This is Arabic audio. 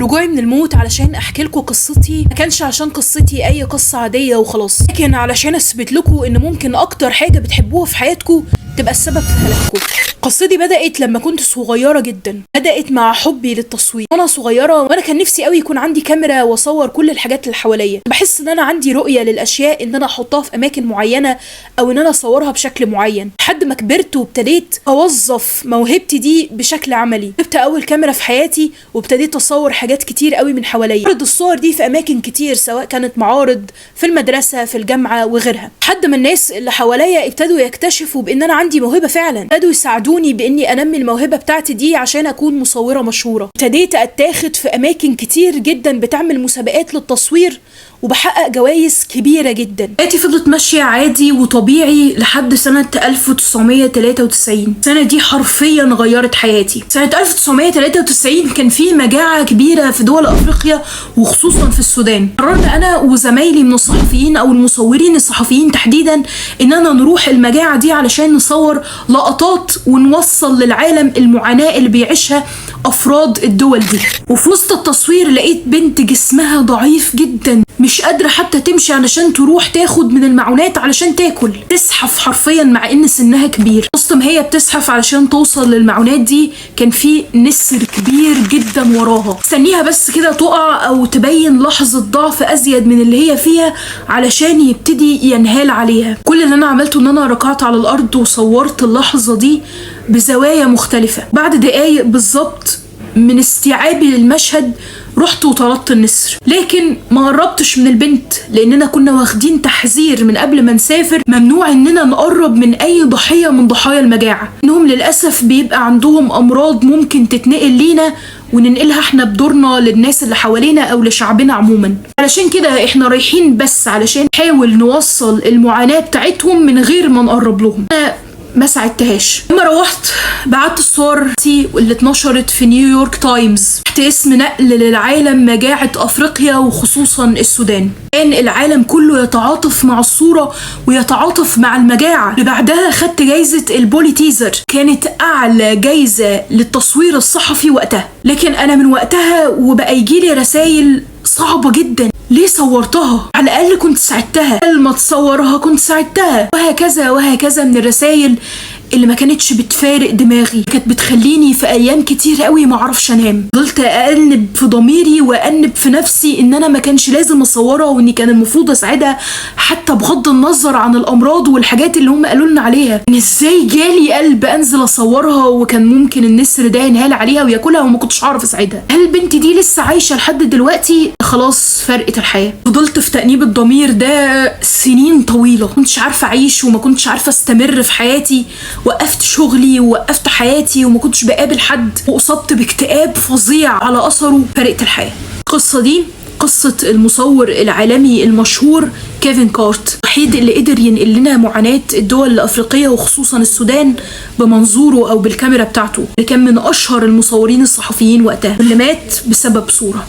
رجوعي من الموت علشان احكي لكم قصتي ما كانش عشان قصتي اي قصة عادية وخلاص، لكن علشان اثبت لكم ان ممكن اكتر حاجة بتحبوها في حياتكم تبقى السبب في هلاككم. قصتي بدأت لما كنت صغيرة جدا، بدأت مع حبي للتصوير. وانا صغيرة وانا كان نفسي قوي يكون عندي كاميرا واصور كل الحاجات اللي حواليا، بحس ان انا عندي رؤية للاشياء ان انا احطها في اماكن معينة او ان انا اصورها بشكل معين، لحد ما كبرت وابتديت اوظف موهبتي دي بشكل عملي. جبت اول كاميرا في حياتي وابتديت اصور حاجات كتير قوي من حواليا، عرض الصور دي في اماكن كتير سواء كانت معارض في المدرسة في الجامعة وغيرها، لحد ما الناس اللي حواليا ابتدوا يكتشفوا بان انا عندي موهبة فعلا، ابتدوا يساعدوني باني انمي الموهبة بتاعتي دي عشان اكون مصورة مشهورة. ابتديت اتاخد في اماكن كتير جدا بتعمل مسابقات للتصوير وبحقق جوائز كبيرة جدا. حياتي فضلت ماشية عادي وطبيعي لحد سنة 1993. السنة دي حرفيا غيرت حياتي. سنة 1993 كان في مجاعة كبيرة في دول افريقيا وخصوصا في السودان. قررنا انا وزمايلي من الصحفيين او المصورين الصحفيين تحديدا اننا نروح المجاعة دي علشان نصور لقطات ونوصل للعالم المعاناة اللي بيعيشها افراد الدول دي. وفي وسط التصوير لقيت بنت جسمها ضعيف جدا، مش قادرة حتى تمشي علشان تروح تاخد من المعونات علشان تاكل، تزحف حرفيا مع ان سنها كبير. وسط ما هي بتزحف علشان توصل للمعونات دي كان في نسر كبير جدا وراها، استنيها بس كده تقع او تبين لحظة ضعف ازيد من اللي هي فيها علشان يبتدي ينهال عليها. كل اللي انا عملته ان انا ركعت على الارض وصورت اللحظة دي بزوايا مختلفة. بعد دقايق بالظبط من استيعابي للمشهد رحت وطردت النسر، لكن ما قربتش من البنت لاننا كنا واخدين تحذير من قبل ما نسافر ممنوع اننا نقرب من اي ضحية من ضحايا المجاعة، انهم للاسف بيبقى عندهم امراض ممكن تتنقل لينا وننقلها احنا بدورنا للناس اللي حوالينا او لشعبنا عموما. علشان كده احنا رايحين بس علشان نحاول نوصل المعاناة بتاعتهم من غير ما نقرب لهم. ما ساعدتهاش. لما روحت بعت الصور اللي اتنشرت في نيويورك تايمز تحت اسم نقل للعالم مجاعة افريقيا وخصوصا السودان. كان العالم كله يتعاطف مع الصورة ويتعاطف مع المجاعة. اللي بعدها خدت جايزة البوليتيزر، كانت اعلى جايزة للتصوير الصحفي وقتها. لكن انا من وقتها وبقى يجيلي رسائل صعبة جدا، ليه صورتها؟ على الأقل كنت ساعدتها، قبل ما تصورها كنت ساعدتها، وهكذا وهكذا من الرسائل اللي ما كانتش بتفارق دماغي، كانت بتخليني في ايام كتير قوي ما اعرفش انام. فضلت اأنب في ضميري وأنب في نفسي ان انا ما كانش لازم اصورها واني كان المفروض اساعدها حتى بغض النظر عن الامراض والحاجات اللي هم قالوا لنا عليها. ان ازاي جالي قلب انزل اصورها وكان ممكن النسر ده ينهال عليها وياكلها وما كنتش عارف اساعدها؟ هل البنت دي لسه عايشه لحد دلوقتي؟ خلاص فرقت الحياه. فضلت في تأنيب الضمير ده سنين طويله، ما كنتش عارفه اعيش وما كنتش عارفه استمر في حياتي. وقفت شغلي ووقفت حياتي وما كنتش بقابل حد، واصبت باكتئاب فظيع على اثره. فرقت الحياه. القصه دي قصه المصور العالمي المشهور كيفن كارت، الوحيد اللي قدر ينقل لنا معاناه الدول الافريقيه وخصوصا السودان بمنظوره او بالكاميرا بتاعته، اللي كان من اشهر المصورين الصحفيين وقتها، اللي مات بسبب صوره.